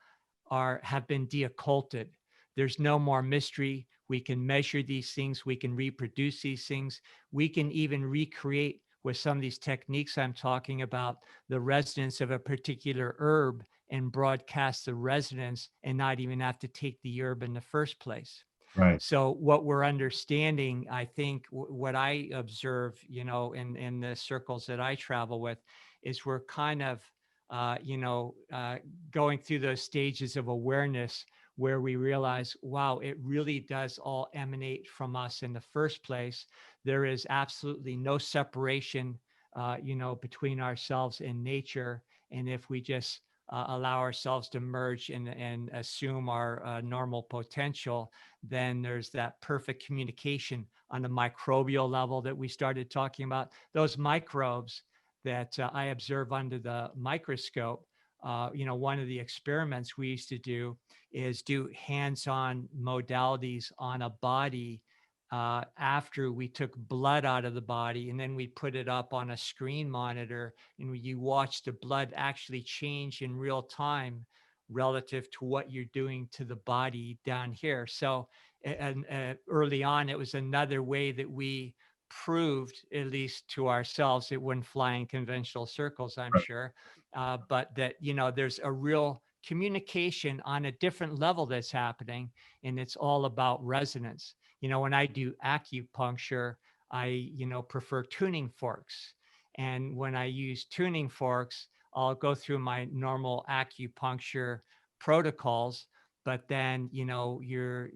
have been de-occulted. There's no more mystery. We can measure these things. We can reproduce these things. We can even recreate, with some of these techniques I'm talking about, the resonance of a particular herb and broadcast the resonance and not even have to take the herb in the first place. Right. So what we're understanding, I think, what I observe, in the circles that I travel with, is we're kind of, going through those stages of awareness where we realize, wow, it really does all emanate from us in the first place. There is absolutely no separation, between ourselves and nature. And if we just allow ourselves to merge and assume our normal potential, then there's that perfect communication on the microbial level that we started talking about. Those microbes that I observe under the microscope, one of the experiments we used to do is do hands-on modalities on a body after we took blood out of the body, and then we put it up on a screen monitor, and you watch the blood actually change in real time relative to what you're doing to the body down here. So, and early on, it was another way that we proved, at least to ourselves, it wouldn't fly in conventional circles, I'm Right. sure, but that, there's a real communication on a different level that's happening, and it's all about resonance. When I do acupuncture, I, prefer tuning forks. And when I use tuning forks, I'll go through my normal acupuncture protocols, but then, you're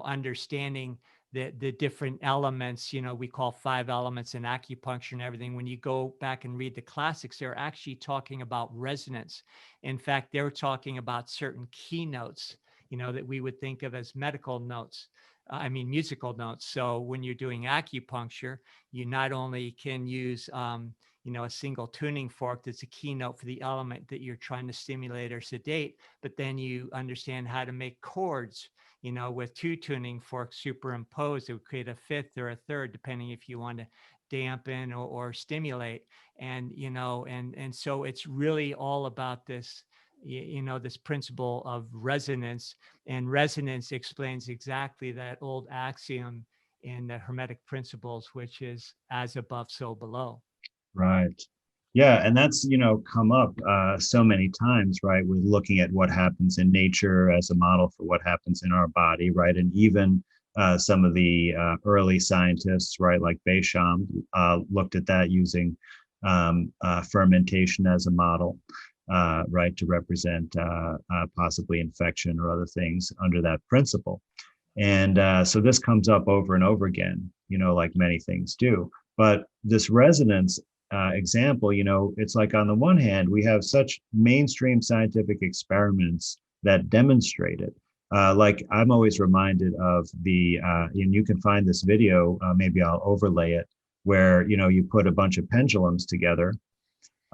understanding the different elements, we call 5 elements in acupuncture and everything. When you go back and read the classics, they're actually talking about resonance. In fact, they're talking about certain keynotes, that we would think of as medical notes. Musical notes. So when you're doing acupuncture, you not only can use, a single tuning fork that's a keynote for the element that you're trying to stimulate or sedate, but then you understand how to make chords, with 2 tuning forks superimposed. It would create a 5th or a 3rd, depending if you want to dampen or stimulate. And, and so it's really all about this, this principle of resonance. And resonance explains exactly that old axiom in the Hermetic principles, which is as above, so below. Right. Yeah, and that's, come up so many times, right? With looking at what happens in nature as a model for what happens in our body, right? And even some of the early scientists, right, like Baysham, looked at that using fermentation as a model, right, to represent possibly infection or other things under that principle. And so this comes up over and over again, like many things do. But this resonance example, it's like on the one hand, we have such mainstream scientific experiments that demonstrate it. Like I'm always reminded of and you can find this video, maybe I'll overlay it, where, you put a bunch of pendulums together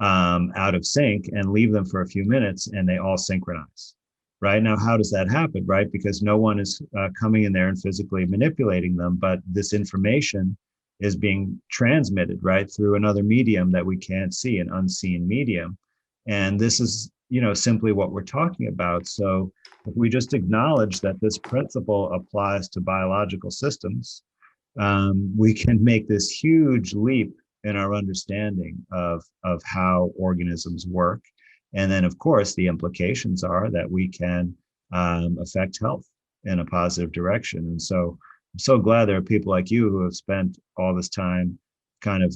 out of sync and leave them for a few minutes and they all synchronize. Right now, how does that happen? Right, because no one is coming in there and physically manipulating them, but this information is being transmitted right through another medium that we can't see, an unseen medium. And this is, simply what we're talking about. So if we just acknowledge that this principle applies to biological systems, we can make this huge leap in our understanding of how organisms work. And then, of course, the implications are that we can affect health in a positive direction. And so I'm so glad there are people like you who have spent all this time kind of,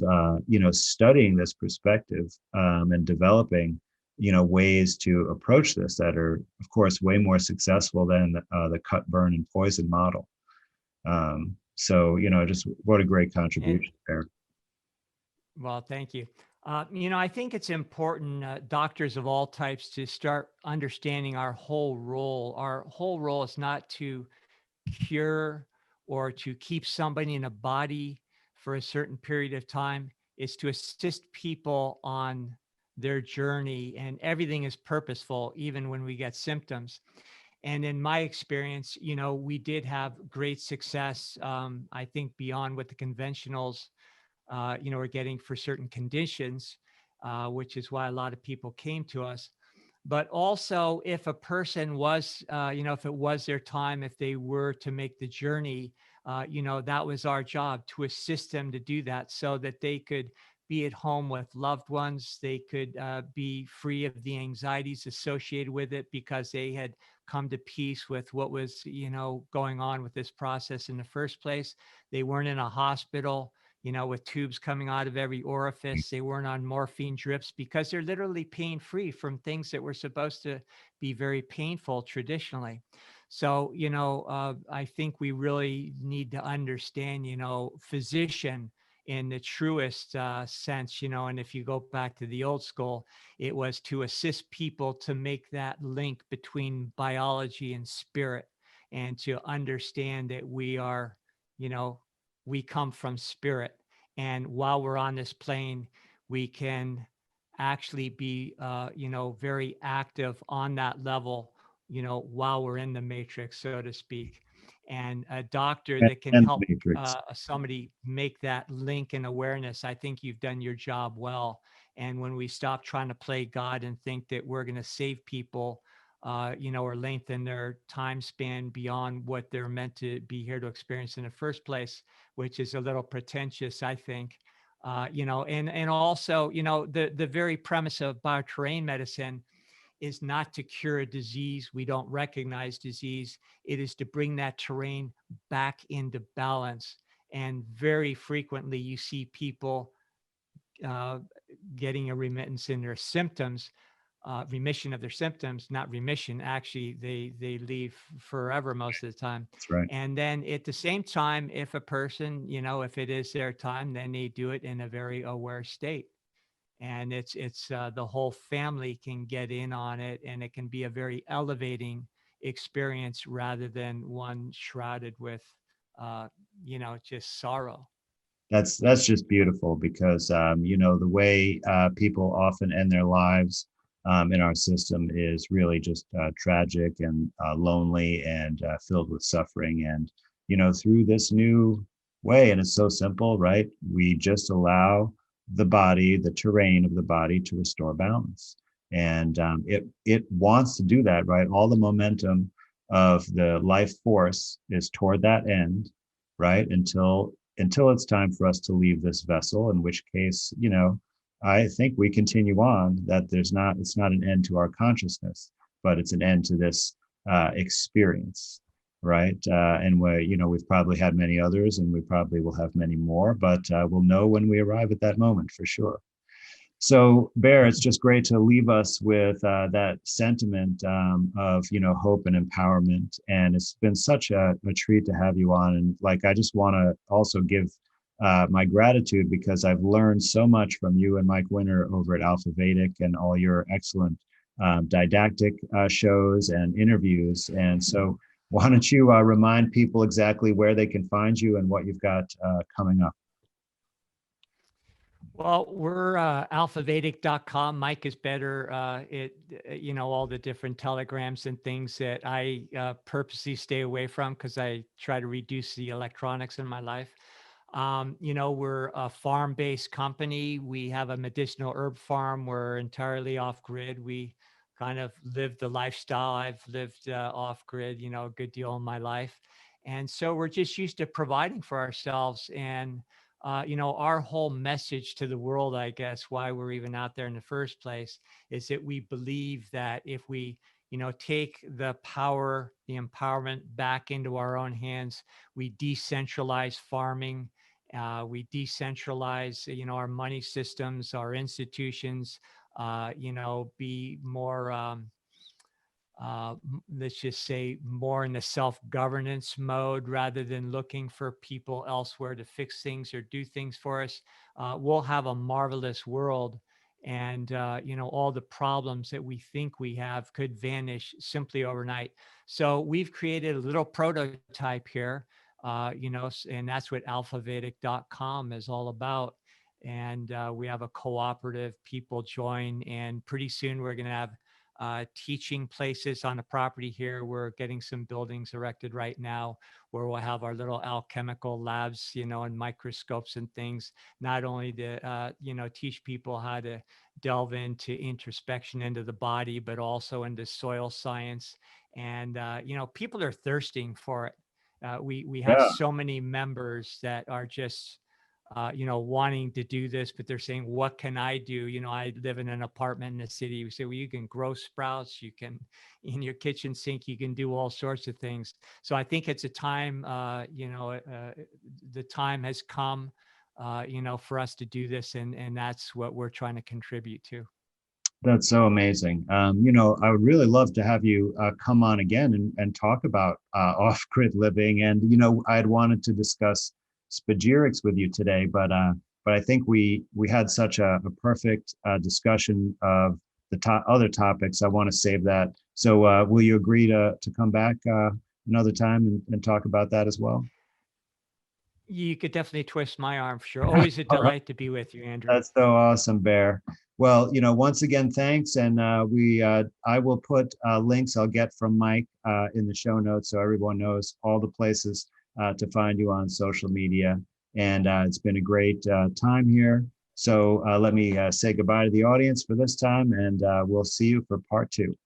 studying this perspective and developing, ways to approach this that are, of course, way more successful than the cut, burn, and poison model. So, just what a great contribution there. Well, thank you. I think it's important, doctors of all types, to start understanding our whole role. Our whole role is not to cure or to keep somebody in a body for a certain period of time. It's to assist people on their journey, and everything is purposeful, even when we get symptoms. And in my experience, we did have great success, I think beyond what the conventionals are getting for certain conditions, which is why a lot of people came to us. But also, if a person was, if it was their time, if they were to make the journey, that was our job, to assist them to do that so that they could be at home with loved ones. They could be free of the anxieties associated with it because they had come to peace with what was, going on with this process in the first place. They weren't in a hospital, with tubes coming out of every orifice. They weren't on morphine drips because they're literally pain-free from things that were supposed to be very painful traditionally. So, I think we really need to understand, physician in the truest sense, and if you go back to the old school, it was to assist people to make that link between biology and spirit, and to understand that we are, we come from spirit. And while we're on this plane, we can actually be, very active on that level, while we're in the matrix, so to speak. And a doctor that can And help matrix. somebody make that link and awareness, I think you've done your job well. And when we stop trying to play God and think that we're going to save people, or lengthen their time span beyond what they're meant to be here to experience in the first place, which is a little pretentious, I think. And also, the very premise of bioterrain medicine is not to cure a disease. We don't recognize disease. It is to bring that terrain back into balance. And very frequently, you see people uh, getting a remittance in their symptoms, remission of their symptoms, not remission. Actually, they leave forever most of the time. That's right. And then at the same time, if a person, if it is their time, then they do it in a very aware state. And it's the whole family can get in on it, and it can be a very elevating experience rather than one shrouded with, just sorrow. That's just beautiful because the way people often end their lives in our system is really just tragic and lonely and filled with suffering. And through this new way, and it's so simple, right? We just allow the body, the terrain of the body, to restore balance, and it wants to do that, right? All the momentum of the life force is toward that end, right? Until it's time for us to leave this vessel, in which case, I think we continue on, that it's not an end to our consciousness, but it's an end to this experience, right? And we've probably had many others, and we probably will have many more, but we'll know when we arrive at that moment for sure. So, Bear, it's just great to leave us with that sentiment of hope and empowerment, and it's been such a treat to have you on. And I just want to also give my gratitude, because I've learned so much from you and Mike Winter over at Alpha Vedic and all your excellent didactic shows and interviews. And so why don't you remind people exactly where they can find you and what you've got coming up? Well, we're alphavedic.com. Mike is better all the different telegrams and things that I purposely stay away from because I try to reduce the electronics in my life. We're a farm-based company. We have a medicinal herb farm. We're entirely off-grid. We kind of live the lifestyle I've lived off-grid, a good deal in my life. And so we're just used to providing for ourselves. And our whole message to the world, I guess, why we're even out there in the first place, is that we believe that if we, take the power, the empowerment back into our own hands, we decentralize farming, we decentralize, our money systems, our institutions, be more, let's just say, more in the self-governance mode rather than looking for people elsewhere to fix things or do things for us, we'll have a marvelous world. And, all the problems that we think we have could vanish simply overnight. So we've created a little prototype here, and that's what alphavedic.com is all about. And we have a cooperative, people join, and pretty soon we're going to have teaching places on the property here. We're getting some buildings erected right now where we'll have our little alchemical labs, and microscopes and things, not only to, teach people how to delve into introspection into the body, but also into soil science. And, people are thirsting for it. We have Yeah. so many members that are just wanting to do this, but they're saying, what can I do? I live in an apartment in the city. We say, well, you can grow sprouts, you can, in your kitchen sink, you can do all sorts of things. So I think it's a time, the time has come, for us to do this. And that's what we're trying to contribute to. That's so amazing. I would really love to have you come on again and talk about off-grid living. And I had wanted to discuss spagyrics with you today, but I think we had such a perfect discussion of the other topics. I want to save that. So will you agree to come back another time and talk about that as well? You could definitely twist my arm for sure. Always a All right. delight to be with you, Andrew. That's so awesome, Bear. Well, once again, thanks. And I will put links I'll get from Mike in the show notes so everyone knows all the places to find you on social media. And it's been a great time here. So let me say goodbye to the audience for this time, and we'll see you for part 2.